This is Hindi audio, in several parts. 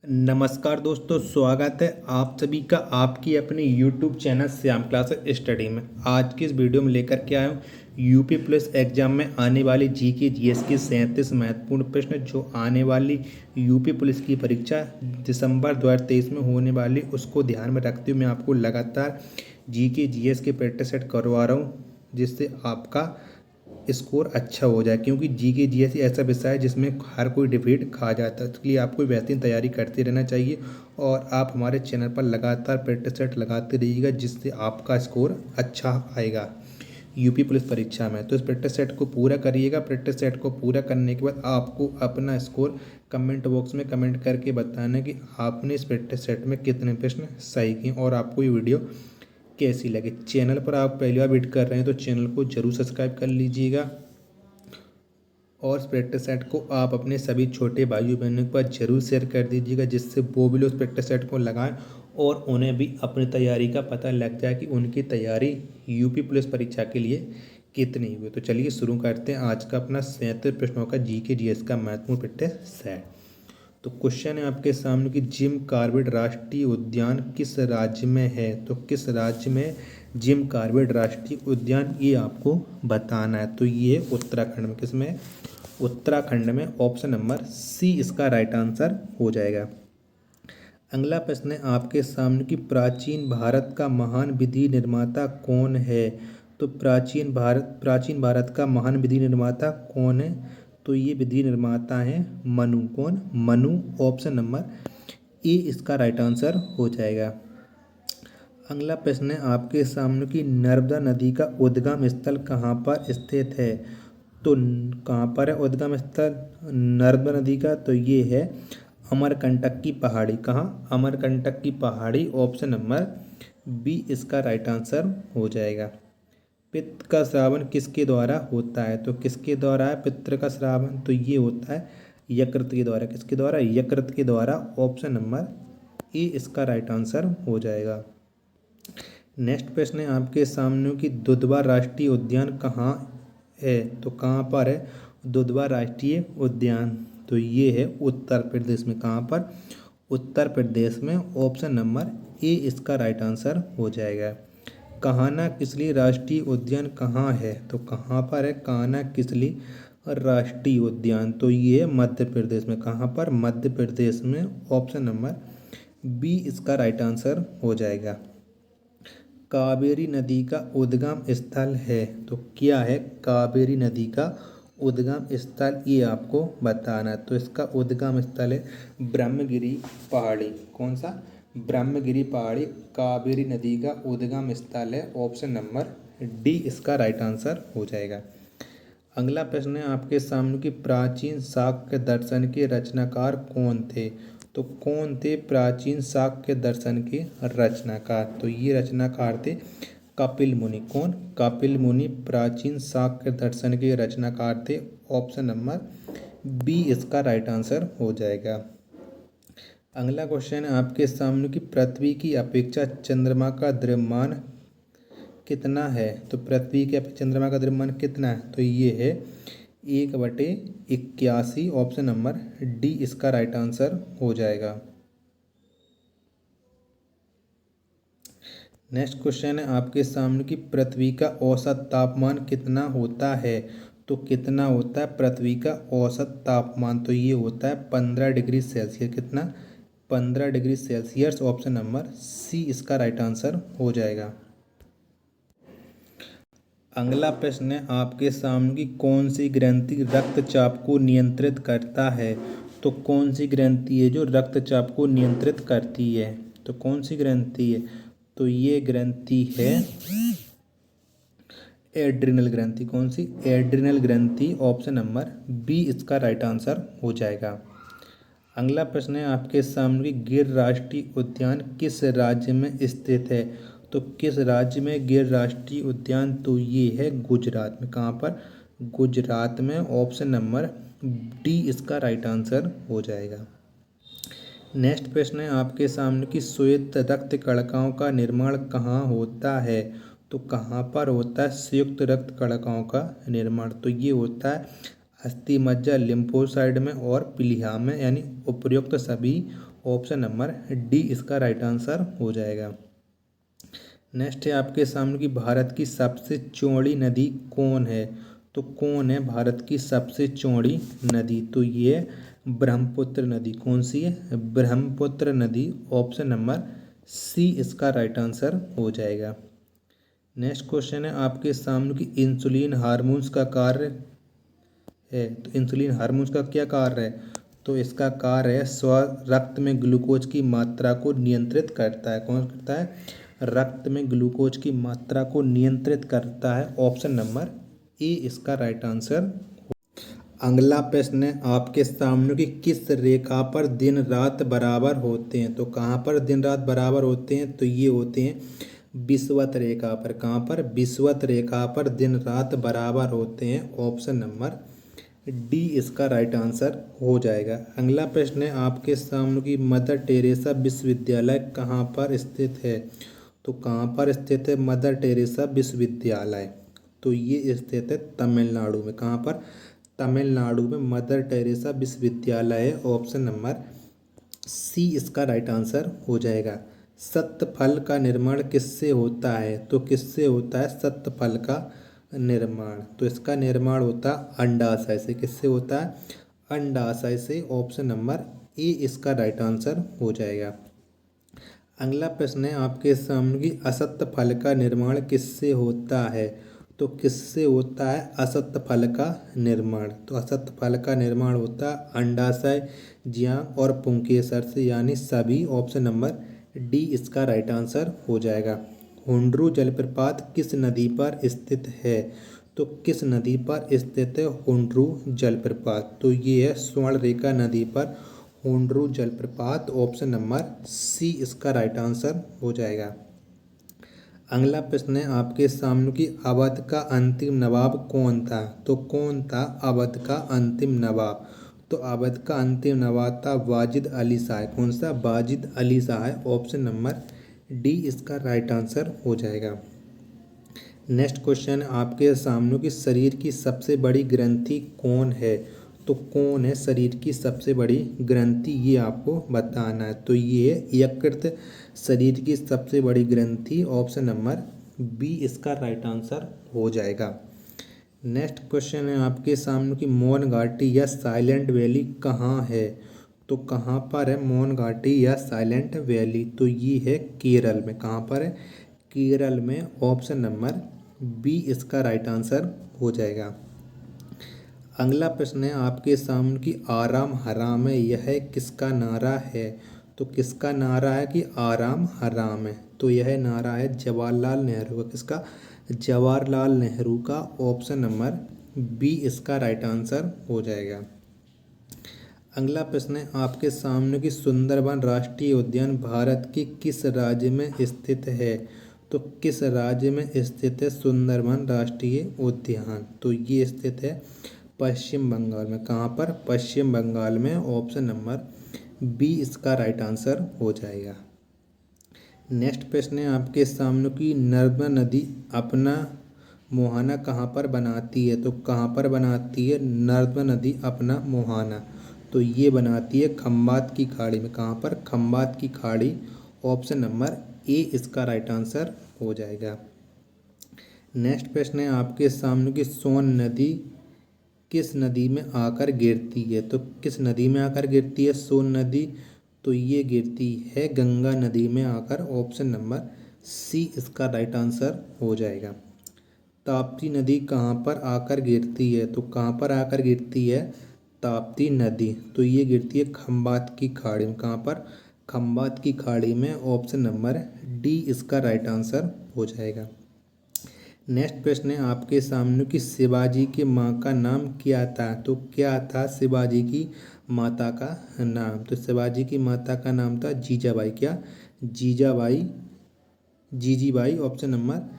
नमस्कार दोस्तों, स्वागत है आप सभी का आपकी अपने YouTube channel Shyam class study में। आज की इस वीडियो में लेकर के आया हूँ यूपी पुलिस एग्जाम में आने वाली जीके जीएस की 37 महत्वपूर्ण प्रश्न जो आने वाली यूपी पुलिस की परीक्षा दिसंबर 2023 में होने वाली उसको ध्यान में रखते हुए मैं आपको लगातार जीके जीएस के प्रैक्टिस सेट करवा रहा हूँ जिससे आपका स्कोर अच्छा हो जाए, क्योंकि जीके जीएस ऐसा विषय है जिसमें हर कोई डिबेट खा जाता है। इसलिए आपको बेहतरीन तैयारी करते रहना चाहिए और आप हमारे चैनल पर लगातार प्रैक्टिस सेट लगाते रहिएगा जिससे आपका स्कोर अच्छा आएगा यूपी पुलिस परीक्षा में। तो इस प्रैक्टिस सेट को पूरा करिएगा। प्रैक्टिस सेट को पूरा करने के बाद आपको अपना स्कोर कमेंट बॉक्स में कमेंट करके बताना कि आपने इस प्रैक्टिस सेट में कितने प्रश्न सही किए और आपको ये वीडियो कैसी लगी। चैनल पर आप पहली बार विजिट कर रहे हैं तो चैनल को जरूर सब्सक्राइब कर लीजिएगा और इस प्रैक्टिस सेट को आप अपने सभी छोटे भाइयों बहनों के पास जरूर शेयर कर दीजिएगा जिससे वो भी लोग उस प्रैक्टिस सेट को लगाएं और उन्हें भी अपनी तैयारी का पता लग जाए कि उनकी तैयारी यूपी पुलिस परीक्षा के लिए कितनी हुई। तो चलिए शुरू करते हैं आज का अपना 37 प्रश्नों का जीके जीएस का महत्वपूर्ण प्रैक्टिस सेट। तो क्वेश्चन है आपके सामने कि जिम कॉर्बेट राष्ट्रीय उद्यान किस राज्य में है। तो किस राज्य में जिम कॉर्बेट राष्ट्रीय उद्यान ये आपको बताना है। तो ये उत्तराखंड में, किसमें? उत्तराखंड में। ऑप्शन नंबर सी इसका राइट आंसर हो जाएगा। अगला प्रश्न है आपके सामने कि प्राचीन भारत का महान विधि निर्माता कौन है। तो प्राचीन भारत का महान विधि निर्माता कौन है। तो ये विधि निर्माता है मनु। कौन? मनु। ऑप्शन नंबर ए इसका राइट आंसर हो जाएगा। अगला प्रश्न है आपके सामने कि नर्मदा नदी का उद्गम स्थल कहाँ पर स्थित है। तो कहाँ पर है उद्गम स्थल नर्मदा नदी का? तो ये है अमरकंटक की पहाड़ी। कहाँ? अमरकंटक की पहाड़ी। ऑप्शन नंबर बी इसका राइट आंसर हो जाएगा। पितृ का श्रावण किसके द्वारा होता है। तो किसके द्वारा है पितृ का श्रावण? तो ये होता है यकृत के द्वारा। किसके द्वारा? यकृत के द्वारा। ऑप्शन नंबर ए इसका राइट आंसर हो जाएगा। नेक्स्ट प्रश्न है आपके सामने कि दुधवा राष्ट्रीय उद्यान कहाँ है। तो कहाँ पर है दुधवा राष्ट्रीय उद्यान? तो ये है उत्तर प्रदेश में। कहाँ पर? उत्तर प्रदेश में। ऑप्शन नंबर ए इसका राइट आंसर हो जाएगा। कान्हा किसली राष्ट्रीय उद्यान कहाँ है। तो कहाँ पर है कान्हा किसली राष्ट्रीय उद्यान? तो ये है मध्य प्रदेश में। कहाँ पर? मध्य प्रदेश में। ऑप्शन नंबर बी इसका राइट आंसर हो जाएगा। कावेरी नदी का उद्गम स्थल है। तो क्या है कावेरी नदी का उद्गम स्थल? ये आपको बताना है। तो इसका उद्गम स्थल है ब्रह्मगिरी पहाड़ी। कौन सा? ब्रह्मगिरी पहाड़ी कावेरी नदी का उद्गम स्थल है। ऑप्शन नंबर डी इसका राइट आंसर हो जाएगा। अगला प्रश्न है आपके सामने कि प्राचीन शाक्य दर्शन के रचनाकार कौन थे। तो कौन थे प्राचीन शाक्य दर्शन के रचनाकार? तो ये रचनाकार थे कपिल मुनि। कौन? कपिल मुनि प्राचीन शाक्य दर्शन के रचनाकार थे। ऑप्शन नंबर बी इसका राइट आंसर हो जाएगा। अगला क्वेश्चन है आपके सामने कि पृथ्वी की अपेक्षा चंद्रमा का द्रव्यमान कितना है। तो पृथ्वी के अपेक्षा चंद्रमा का द्रव्यमान कितना है? तो ये है 1/81। ऑप्शन नंबर डी इसका राइट आंसर हो जाएगा। नेक्स्ट क्वेश्चन है आपके सामने कि पृथ्वी का औसत तापमान कितना होता है। तो कितना होता है पृथ्वी का औसत तापमान? तो ये होता है 15 डिग्री सेल्सियस। कितना? 15 degree Celsius. Option number C इसका राइट आंसर हो जाएगा। अगला प्रश्न है आपके सामने कि कौन सी ग्रंथि रक्तचाप को नियंत्रित करता है। तो कौन सी ग्रंथि है जो रक्तचाप को नियंत्रित करती है। तो कौन सी ग्रंथि है? तो ये ग्रंथि है एड्रिनल ग्रंथि। कौन सी? एड्रिनल ग्रंथि। ऑप्शन नंबर बी इसका राइट आंसर हो जाएगा। अगला प्रश्न है आपके सामने कि गिर राष्ट्रीय उद्यान किस राज्य में स्थित है। तो किस राज्य में गिर राष्ट्रीय उद्यान? तो ये है गुजरात में। कहाँ पर? गुजरात में। ऑप्शन नंबर डी इसका राइट आंसर हो जाएगा। नेक्स्ट प्रश्न है आपके सामने कि श्वेत रक्त कणिकाओं का निर्माण कहाँ होता है। तो कहाँ पर होता है संयुक्त रक्त कणिकाओं का निर्माण? तो ये होता है अस्थि मज्जा लिम्फोसाइड में और प्लीहा में, यानी उपर्युक्त सभी ऑप्शन नंबर डी इसका राइट आंसर हो जाएगा। नेक्स्ट है आपके सामने कि भारत की सबसे चौड़ी नदी कौन है। तो कौन है भारत की सबसे चौड़ी नदी, तो ये ब्रह्मपुत्र नदी। कौन सी है, ब्रह्मपुत्र नदी। ऑप्शन नंबर सी इसका राइट आंसर हो जाएगा। नेक्स्ट क्वेश्चन है आपके सामने कि इंसुलिन हार्मोन्स का कार्य है। तो इंसुलिन हार्मोन्स का क्या कार्य है, तो इसका कार्य है रक्त में ग्लूकोज की मात्रा को नियंत्रित करता है। कौन करता है, रक्त में ग्लूकोज की मात्रा को नियंत्रित करता है। ऑप्शन नंबर ए इसका राइट आंसर। अगला प्रश्न है आपके सामने कि किस रेखा पर दिन रात बराबर होते हैं। तो कहाँ पर दिन रात बराबर होते हैं, तो ये होते हैं विषुवत रेखा पर। कहाँ पर, विषुवत रेखा पर दिन रात बराबर होते हैं। ऑप्शन नंबर डी इसका राइट आंसर हो जाएगा। अगला प्रश्न है आपके सामने कि मदर टेरेसा विश्वविद्यालय कहाँ पर स्थित है। तो कहाँ पर स्थित है मदर टेरेसा विश्वविद्यालय, तो ये स्थित है तमिलनाडु में। कहाँ पर, तमिलनाडु में मदर टेरेसा विश्वविद्यालय है। ऑप्शन नंबर सी इसका राइट आंसर हो जाएगा। सत्य फल का निर्माण किससे होता है, तो किससे होता है सत्य फल का निर्माण, तो इसका निर्माण होता है अंडाशय से। किससे होता है, अंडाशय से। ऑप्शन नंबर ए इसका राइट आंसर हो जाएगा। अगला प्रश्न है आपके सामने कि असत्य फल का निर्माण किससे होता है। तो किससे होता है असत्य फल का निर्माण, तो असत्य फल का निर्माण होता है अंडाशय, ज्यांग और पुंकेसर से, यानी सभी। ऑप्शन नंबर डी इसका राइट आंसर हो जाएगा। हुंड्रू जलप्रपात किस नदी पर स्थित है। तो किस नदी पर स्थित है हुंड्रू जलप्रपात, तो ये है स्वर्णरेखा नदी पर हुंड्रू जलप्रपात। ऑप्शन नंबर सी इसका राइट आंसर हो जाएगा। अगला प्रश्न है आपके सामने कि अवध का अंतिम नवाब कौन था। तो कौन था अवध का अंतिम नवाब, तो अवध का अंतिम नवाब था वाजिद अली शाह। कौन सा, Wajid Ali Shah. Option number D इसका राइट आंसर हो जाएगा। नेक्स्ट क्वेश्चन आपके सामने कि शरीर की सबसे बड़ी ग्रंथि कौन है। तो कौन है शरीर की सबसे बड़ी ग्रंथि, ये आपको बताना है। तो ये है यकृत शरीर की सबसे बड़ी ग्रंथि। ऑप्शन नंबर बी इसका राइट आंसर हो जाएगा। नेक्स्ट क्वेश्चन है आपके सामने कि मौन घाटी या साइलेंट वैली कहाँ है। तो कहाँ पर है मौन घाटी या साइलेंट वैली, तो ये है केरल में। कहाँ पर है, केरल में। ऑप्शन नंबर बी इसका राइट आंसर हो जाएगा। अगला प्रश्न है आपके सामने कि आराम हराम है, यह किसका नारा है। तो किसका नारा है कि आराम हराम है, तो यह नारा है जवाहरलाल नेहरू का। किसका, जवाहरलाल नेहरू का। ऑप्शन नंबर बी इसका राइट आंसर हो जाएगा। अगला प्रश्न है आपके सामने कि सुंदरबन राष्ट्रीय उद्यान भारत के किस राज्य में स्थित है। तो किस राज्य में स्थित है सुंदरबन राष्ट्रीय उद्यान, तो ये स्थित है पश्चिम बंगाल में। कहाँ पर, पश्चिम बंगाल में। ऑप्शन नंबर बी इसका राइट आंसर हो जाएगा। नेक्स्ट प्रश्न है आपके सामने कि नर्मदा नदी अपना मुहाना कहाँ पर बनाती है। तो कहाँ पर बनाती है नर्मदा नदी अपना मुहाना, तो ये बनाती है खंबात की खाड़ी में। कहाँ पर, खंबात की खाड़ी। ऑप्शन नंबर ए इसका राइट आंसर हो जाएगा। नेक्स्ट प्रश्न है आपके सामने कि सोन नदी किस नदी में आकर गिरती है। तो किस नदी में आकर गिरती है सोन नदी, तो ये गिरती है गंगा नदी में आकर। ऑप्शन नंबर सी इसका राइट आंसर हो जाएगा। ताप्ती नदी कहाँ पर आकर गिरती है। तो कहाँ पर आकर गिरती है ताप्ती नदी, तो ये गिरती है खंबात की खाड़ी में। कहाँ पर, खंबात की खाड़ी में। ऑप्शन नंबर डी इसका राइट आंसर हो जाएगा। नेक्स्ट प्रश्न है आपके सामने कि शिवाजी की माँ का नाम क्या था। तो क्या था शिवाजी की माता का नाम, तो शिवाजी की माता का नाम था जीजाबाई। क्या, Jijabai, Jijibai. Option number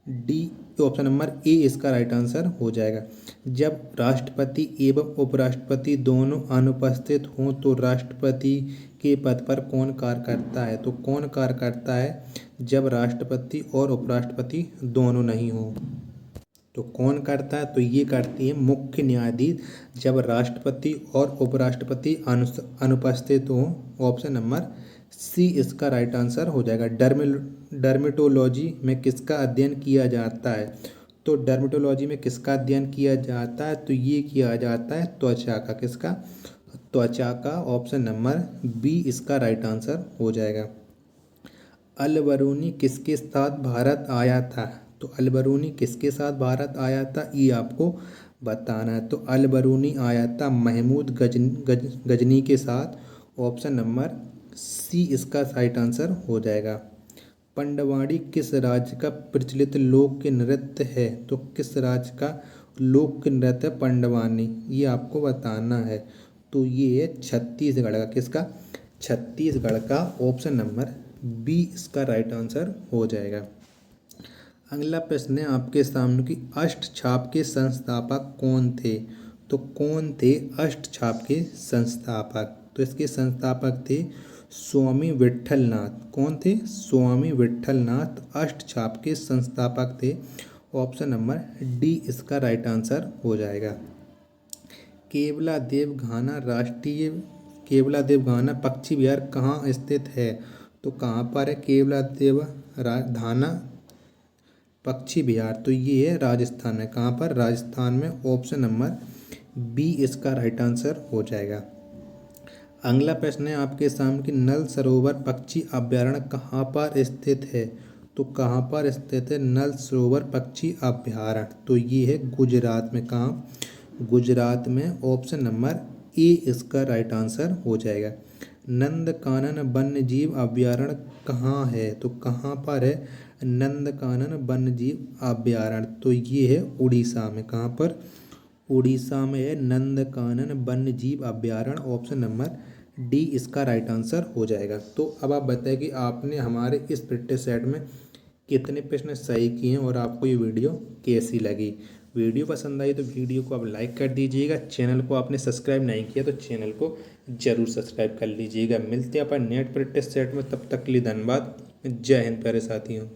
D, option number A इसका राइट आंसर हो जाएगा। जब राष्ट्रपति एवं उपराष्ट्रपति दोनों अनुपस्थित हों तो राष्ट्रपति के पद पर कौन कार्य करता है। तो कौन कार्य करता है जब राष्ट्रपति और उपराष्ट्रपति दोनों नहीं हों, तो कौन करता है? तो ये करती है मुख्य न्यायाधीश जब राष्ट्रपति और उपराष्ट्रपति अनुपस्थित हों। ऑप्शन नंबर सी इसका राइट आंसर हो जाएगा। डर्मेटोलॉजी में किसका अध्ययन किया जाता है? तो डर्मेटोलॉजी में किसका अध्ययन किया जाता है? तो ये किया जाता है त्वचा का। किसका? त्वचा का। ऑप्शन नंबर बी इसका राइट आंसर हो जाएगा। अल बरूनी किसके साथ भारत आया था? तो अल बरूनी किसके साथ भारत आया था, ये आपको बताना है। तो अल बरूनी आया था महमूद गजनी के साथ। ऑप्शन नंबर सी इसका राइट आंसर हो जाएगा। पंडवाड़ी किस राज्य का प्रचलित लोक नृत्य है? तो किस राज्य का लोक नृत्य पंडवानी, ये आपको बताना है। तो ये है छत्तीसगढ़ का। किसका? छत्तीसगढ़ का। ऑप्शन नंबर बी इसका राइट आंसर हो जाएगा। अगला प्रश्न है आपके सामने कि अष्टछाप के संस्थापक कौन थे? तो कौन थे अष्टछाप के संस्थापक? तो इसके संस्थापक थे स्वामी विट्ठलनाथ। कौन थे? स्वामी विट्ठलनाथ अष्टछाप के संस्थापक थे। ऑप्शन नंबर डी इसका राइट आंसर हो जाएगा। केवलादेव घाना पक्षी विहार कहाँ स्थित है? तो कहाँ पर है केवलादेव घाना पक्षी विहार? तो ये है राजस्थान में। कहाँ पर? राजस्थान में। ऑप्शन नंबर बी इसका राइट आंसर हो जाएगा। अगला प्रश्न है आपके सामने कि नल सरोवर पक्षी अभ्यारण्य कहाँ पर स्थित है? तो कहाँ पर स्थित है नल सरोवर पक्षी अभ्यारण्य? तो ये है गुजरात में। कहाँ? गुजरात में। ऑप्शन नंबर ए इसका राइट आंसर हो जाएगा। नंदकानन वन्य जीव अभ्यारण्य कहाँ है? तो कहाँ पर है नंदकानन वन्य जीव अभ्यारण्य? तो ये है उड़ीसा में। कहाँ पर? उड़ीसा में है नंदकानन वन्य जीव अभ्यारण्य। ऑप्शन नंबर डी इसका राइट आंसर हो जाएगा। तो अब आप बताएं कि आपने हमारे इस प्रैक्टिस सेट में कितने प्रश्न सही किए हैं और आपको ये वीडियो कैसी लगी। वीडियो पसंद आई तो वीडियो को आप लाइक कर दीजिएगा। चैनल को आपने सब्सक्राइब नहीं किया तो चैनल को जरूर सब्सक्राइब कर लीजिएगा। मिलते हैं अपन नेट प्रैक्टिस सेट में, तब तक के लिए धन्यवाद। जय हिंद प्यारे साथियों।